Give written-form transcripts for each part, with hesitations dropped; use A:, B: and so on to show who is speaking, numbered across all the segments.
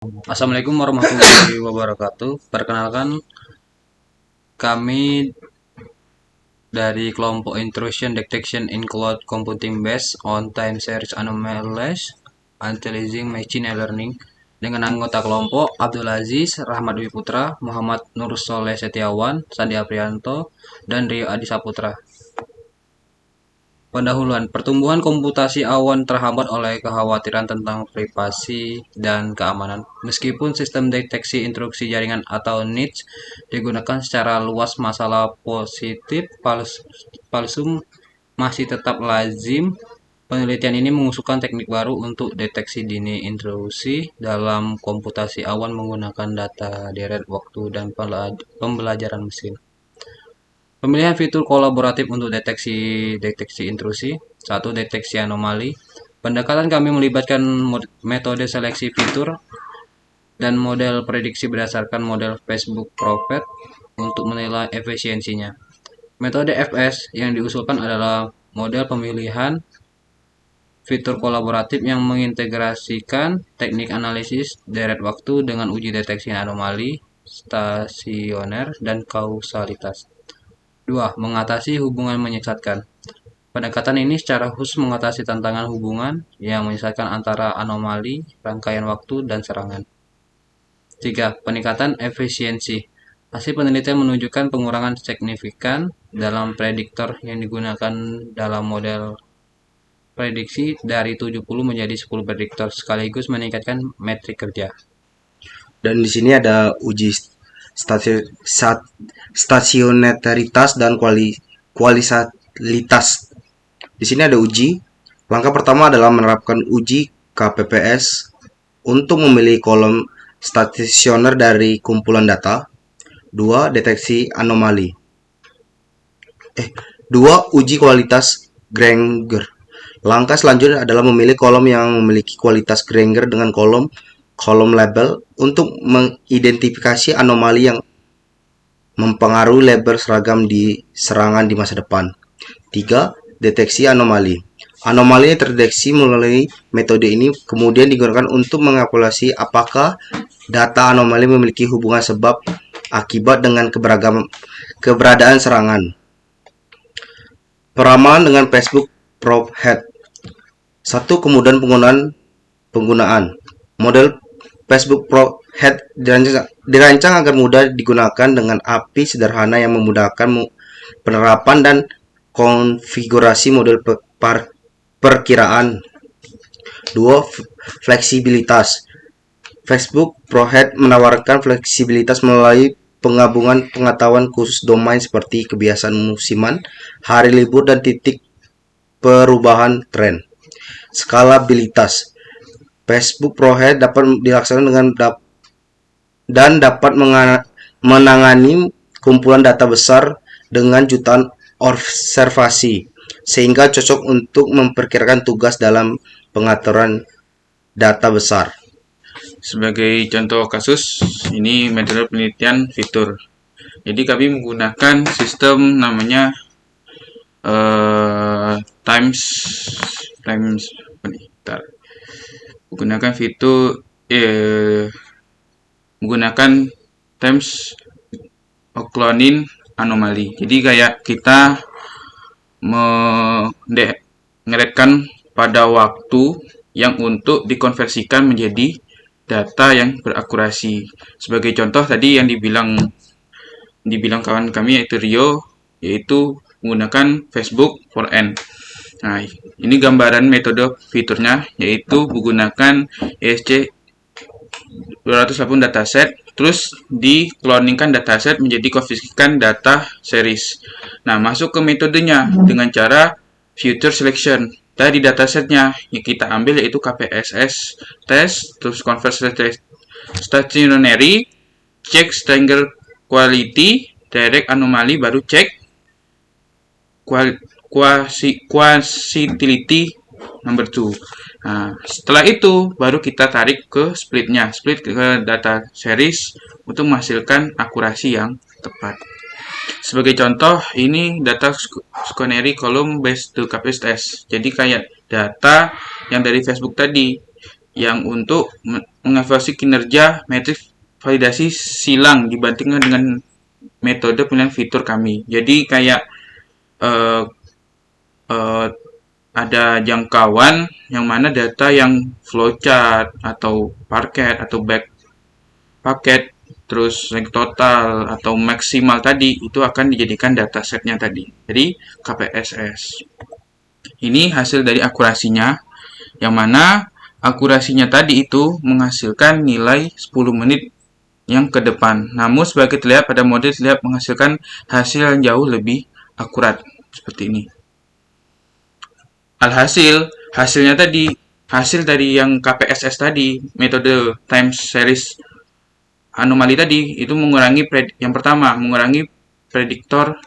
A: Assalamualaikum warahmatullahi wabarakatuh. Perkenalkan, kami dari kelompok Intrusion Detection in Cloud Computing Based on Time Series Anomalies Utilizing Machine Learning dengan anggota kelompok Abdul Aziz, Rahmat Dwi Putra, Muhammad Nur Soleh Setiawan, Sandi Aprianto, dan Rio Adi Saputra. Pendahuluan, pertumbuhan komputasi awan terhambat oleh kekhawatiran tentang privasi dan keamanan. Meskipun sistem deteksi intrusi jaringan atau NIC digunakan secara luas, masalah positif palsu masih tetap lazim. Penelitian ini mengusulkan teknik baru untuk deteksi dini intrusi dalam komputasi awan menggunakan data deret waktu dan pembelajaran mesin. Pemilihan fitur kolaboratif untuk deteksi intrusi. 1. Deteksi anomali. Pendekatan kami melibatkan metode seleksi fitur dan model prediksi berdasarkan model Facebook Prophet untuk menilai efisiensinya. Metode FS yang diusulkan adalah model pemilihan fitur kolaboratif yang mengintegrasikan teknik analisis deret waktu dengan uji deteksi anomali, stasioner, dan kausalitas. 2. Mengatasi hubungan menyesatkan. Pendekatan ini secara khusus mengatasi tantangan hubungan yang menyesatkan antara anomali, rangkaian waktu, dan serangan. 3. Peningkatan efisiensi. Hasil penelitian menunjukkan pengurangan signifikan dalam prediktor yang digunakan dalam model prediksi dari 70 menjadi 10 prediktor sekaligus meningkatkan metrik kerja.
B: Dan di sini ada uji stasionaritas dan kualitas. Di sini ada uji. Langkah pertama adalah menerapkan uji KPPS untuk memilih kolom stasioner dari kumpulan data. 2. Deteksi anomali. 2. Uji kualitas Granger. Langkah selanjutnya adalah memilih kolom yang memiliki kualitas Granger dengan kolom label untuk mengidentifikasi anomali yang mempengaruhi label seragam di serangan di masa depan. 3. Deteksi anomali. Anomali yang terdeteksi melalui metode ini kemudian digunakan untuk mengevaluasi apakah data anomali memiliki hubungan sebab akibat dengan keberadaan serangan. Peramalan dengan Facebook Prophet. 1. Kemudahan penggunaan. Model Facebook Prophet dirancang agar mudah digunakan dengan API sederhana yang memudahkan penerapan dan konfigurasi model perkiraan. 2. Fleksibilitas. Facebook Prophet menawarkan fleksibilitas melalui penggabungan pengetahuan khusus domain seperti kebiasaan musiman, hari libur, dan titik perubahan tren. Skalabilitas. Facebook Prophet dapat dilaksanakan dan dapat menangani kumpulan data besar dengan jutaan observasi, sehingga cocok untuk memperkirakan tugas dalam pengaturan data besar.
C: Sebagai contoh kasus, ini metode penelitian fitur. Jadi kami menggunakan sistem namanya menggunakan fitur menggunakan times cloning anomali. Jadi kayak kita mengeretkan pada waktu yang untuk dikonversikan menjadi data yang berakurasi. Sebagai contoh tadi yang dibilang kawan kami yaitu Rio, yaitu menggunakan Facebook for N. Nah, ini gambaran metode fiturnya, yaitu menggunakan ESC 280 dataset, terus dikloningkan dataset menjadi konversikan data series. Nah, masuk ke metodenya dengan cara future selection. Dari datasetnya yang kita ambil yaitu KPSS test, terus convert stationary, check Stranger quality, direct anomaly, baru cek quantity number 2. Nah, setelah itu baru kita tarik ke split ke data series untuk menghasilkan akurasi yang tepat. Sebagai contoh, ini data squanary column based to KPSS. Jadi kayak data yang dari Facebook tadi yang untuk mengevaluasi kinerja matriks validasi silang dibandingkan dengan metode pemilihan fitur kami. Jadi kayak eh, eh, ada jangkauan yang mana data yang flowchart atau parquet atau back paket terus rank total atau maksimal tadi itu akan dijadikan datasetnya tadi. Jadi KPSS. Ini hasil dari akurasinya yang mana akurasinya tadi itu menghasilkan nilai 10 menit yang ke depan. Namun sebagai terlihat pada model terlihat menghasilkan hasil yang jauh lebih akurat seperti ini. Alhasil, hasil dari yang KPSS tadi, metode time series anomali tadi itu mengurangi yang pertama mengurangi prediktor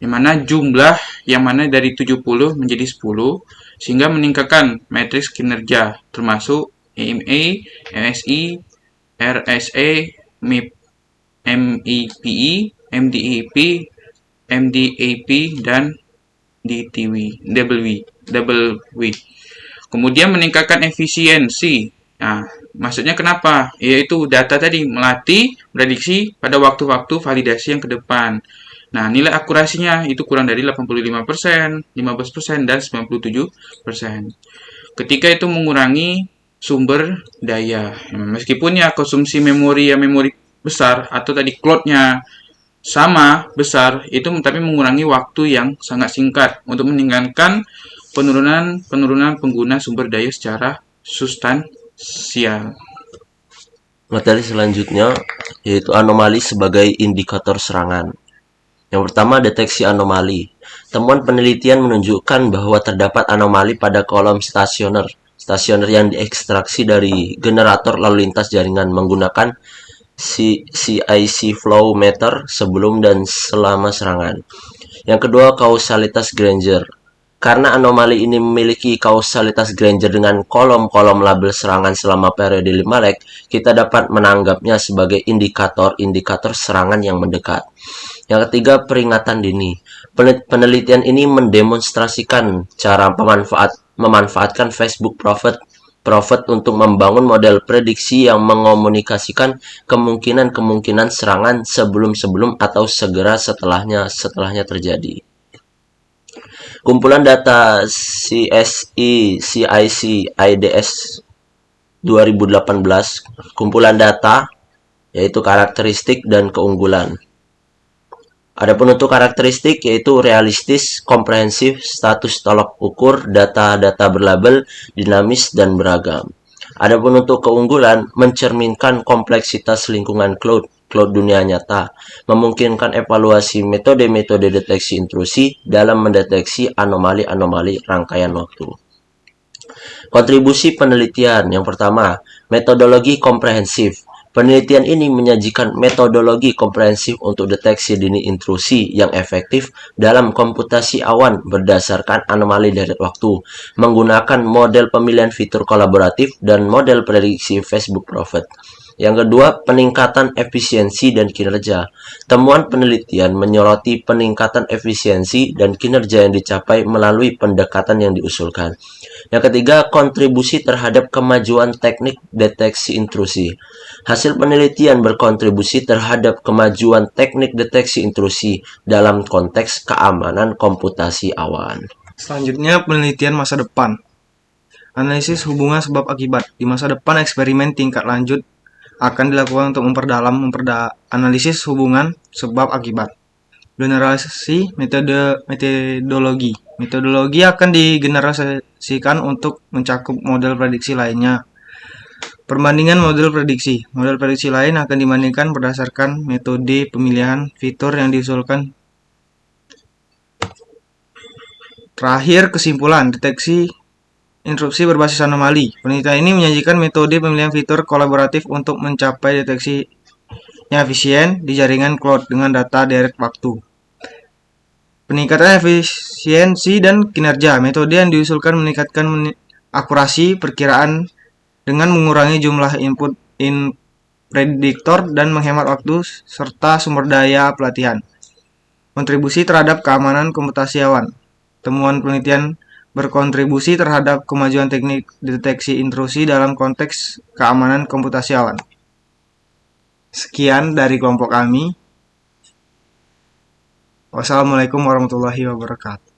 C: yang mana jumlah yang mana dari 70 menjadi 10 sehingga meningkatkan matriks kinerja termasuk EMA, MSI, RSA, MIP, MEPE, MDEP, MDAP dan DTW. Kemudian meningkatkan efisiensi. Nah, maksudnya kenapa? Yaitu data tadi melatih prediksi pada waktu-waktu validasi yang ke depan. Nah, nilai akurasinya itu kurang dari 85%, 15%, dan 97%. Ketika itu mengurangi sumber daya. Meskipun ya konsumsi memori besar atau tadi cloud-nya sama besar, itu tapi mengurangi waktu yang sangat singkat untuk meningkatkan penurunan pengguna sumber daya secara substansial.
D: Materi selanjutnya yaitu anomali sebagai indikator serangan. Yang pertama, deteksi anomali. Temuan penelitian menunjukkan bahwa terdapat anomali pada kolom stasioner yang diekstraksi dari generator lalu lintas jaringan menggunakan CIC flow meter sebelum dan selama serangan. Yang kedua, kausalitas Granger. Karena anomali ini memiliki kausalitas Granger dengan kolom-kolom label serangan selama periode 5 leg, kita dapat menanggapnya sebagai indikator serangan yang mendekat. Yang ketiga, peringatan dini. Penelitian ini mendemonstrasikan cara memanfaatkan Facebook Prophet untuk membangun model prediksi yang mengomunikasikan kemungkinan serangan sebelum atau segera setelahnya terjadi. Kumpulan data CIC IDS 2018, kumpulan data yaitu karakteristik dan keunggulan. Adapun untuk karakteristik yaitu realistis, komprehensif, status tolak ukur, data-data berlabel, dinamis, dan beragam. Adapun untuk keunggulan, mencerminkan kompleksitas lingkungan cloud dunia nyata, memungkinkan evaluasi metode-metode deteksi intrusi dalam mendeteksi anomali-anomali rangkaian waktu. Kontribusi penelitian yang pertama, metodologi komprehensif. Penelitian ini menyajikan metodologi komprehensif untuk deteksi dini intrusi yang efektif dalam komputasi awan berdasarkan anomali deret waktu, menggunakan model pemilihan fitur kolaboratif dan model prediksi Facebook Prophet. Yang kedua, peningkatan efisiensi dan kinerja. Temuan penelitian menyoroti peningkatan efisiensi dan kinerja yang dicapai melalui pendekatan yang diusulkan. Yang ketiga, kontribusi terhadap kemajuan teknik deteksi intrusi. Hasil penelitian berkontribusi terhadap kemajuan teknik deteksi intrusi dalam konteks keamanan komputasi awan.
E: Selanjutnya, penelitian masa depan. Analisis hubungan sebab akibat. Di masa depan, eksperimen tingkat lanjut akan dilakukan untuk analisis hubungan sebab akibat. Generalisasi metodologi. Metodologi akan digeneralisasikan untuk mencakup model prediksi lainnya. Perbandingan model prediksi. Model prediksi lain akan dibandingkan berdasarkan metode pemilihan fitur yang diusulkan. Terakhir, kesimpulan deteksi interupsi berbasis anomali. Penelitian ini menyajikan metode pemilihan fitur kolaboratif untuk mencapai deteksi yang efisien di jaringan cloud dengan data deret waktu. Peningkatan efisiensi dan kinerja. Metode yang diusulkan meningkatkan akurasi perkiraan dengan mengurangi jumlah input prediktor dan menghemat waktu serta sumber daya pelatihan. Kontribusi terhadap keamanan komputasi awan. Temuan penelitian berkontribusi terhadap kemajuan teknik deteksi intrusi dalam konteks keamanan komputasi awan. Sekian dari kelompok kami. Wassalamualaikum warahmatullahi wabarakatuh.